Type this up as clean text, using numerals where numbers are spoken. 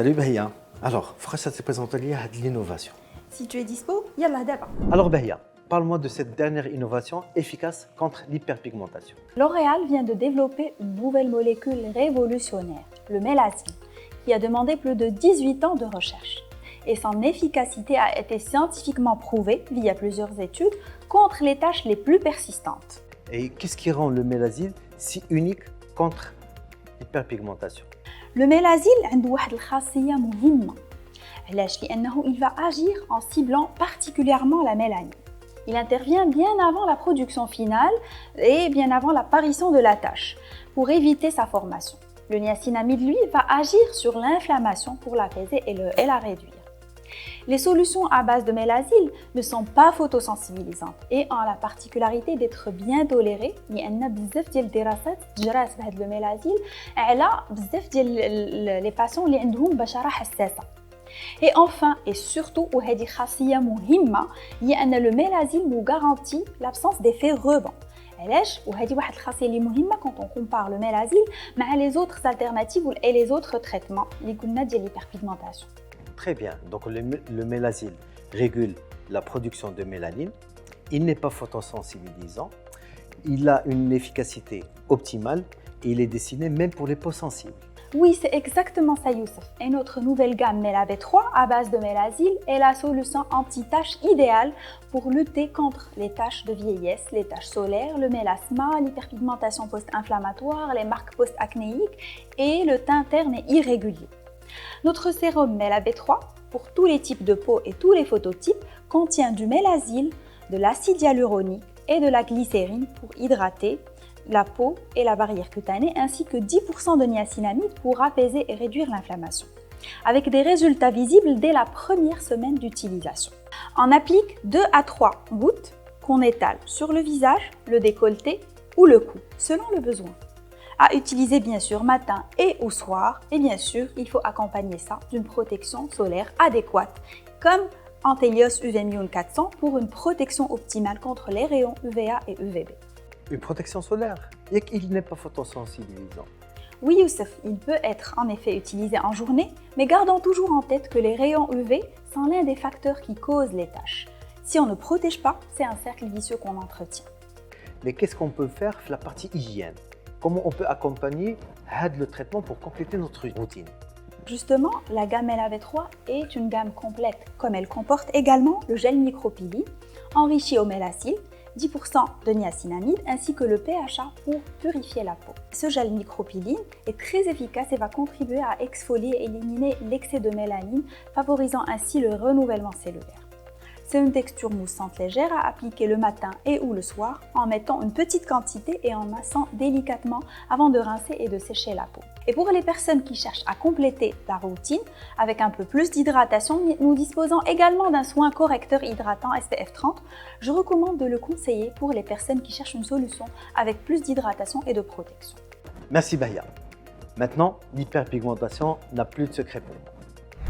Salut Bahia. Alors, Frassa s'est présenté à l'innovation. Si tu es dispo, yallah d'abord. Alors Bahia, parle-moi de cette dernière innovation efficace contre l'hyperpigmentation. L'Oréal vient de développer une nouvelle molécule révolutionnaire, le mélasine, qui a demandé plus de 18 ans de recherche. Et son efficacité a été scientifiquement prouvée via plusieurs études contre les taches les plus persistantes. Et qu'est-ce qui rend le mélasine si unique contre l'hyperpigmentation? Le mélasine a une خاصية مهمة. علاش؟ لأنه il va agir en ciblant particulièrement la mélanine. Il intervient bien avant la production finale et bien avant l'apparition de la tache pour éviter sa formation. Le niacinamide, lui, va agir sur l'inflammation pour l'apaiser et la réduire. Les solutions à base de mélasine ne sont pas photosensibilisantes et ont la particularité d'être bien tolérées. لأن بزاف ديال الدراسات تجرات بهذا الميلازيل على بزاف ديال les patients اللي عندهم بشرة حساسة. Et enfin et surtout وهذه خاصية مهمة هي أن le mélasine nous garantit l'absence d'effet rebond. علاش؟ وهذه واحد الخاصية اللي مهمة quand on compare le mélasine مع les autres alternatives et les autres traitements اللي قلنا ديال l'hyperpigmentation. Très bien. Donc le mélasine régule la production de mélanine. Il n'est pas photosensibilisant. Il a une efficacité optimale et il est destiné même pour les peaux sensibles. Oui, c'est exactement ça, Youssef. Et notre nouvelle gamme Mela B3 à base de mélasine est la solution anti-taches idéale pour lutter contre les taches de vieillesse, les taches solaires, le mélasma, l'hyperpigmentation post-inflammatoire, les marques post-acnéiques et le teint terne et irrégulier. Notre sérum Mela B3 pour tous les types de peau et tous les phototypes contient du mélasine, de l'acide hyaluronique et de la glycérine pour hydrater la peau et la barrière cutanée ainsi que 10% de niacinamide pour apaiser et réduire l'inflammation. Avec des résultats visibles dès la première semaine d'utilisation. On applique 2 à 3 gouttes qu'on étale sur le visage, le décolleté ou le cou, selon le besoin. À utiliser bien sûr matin et au soir et bien sûr il faut accompagner ça d'une protection solaire adéquate comme Antelios UV-Mune 400 pour une protection optimale contre les rayons UVA et UVB. Une protection solaire, et qu'il n'est pas photosensibilisant. Oui Youssef, il peut être en effet utilisé en journée, mais gardons toujours en tête que les rayons UV sont l'un des facteurs qui causent les taches. Si on ne protège pas, c'est un cercle vicieux qu'on entretient. Mais qu'est-ce qu'on peut faire sur la partie hygiène? Comment on peut accompagner le traitement pour compléter notre routine? Justement, la gamme LAV3 est une gamme complète, comme elle comporte également le gel micropili, enrichi au mélasine, 10% de niacinamide ainsi que le PHA pour purifier la peau. Ce gel micropiline est très efficace et va contribuer à exfolier et éliminer l'excès de mélanine, favorisant ainsi le renouvellement cellulaire. C'est une texture moussante légère à appliquer le matin et ou le soir en mettant une petite quantité et en massant délicatement avant de rincer et de sécher la peau. Et pour les personnes qui cherchent à compléter la routine avec un peu plus d'hydratation, nous disposons également d'un soin correcteur hydratant SPF 30. Je recommande de le conseiller pour les personnes qui cherchent une solution avec plus d'hydratation et de protection. Merci Bahia. Maintenant, l'hyperpigmentation n'a plus de secret pour moi.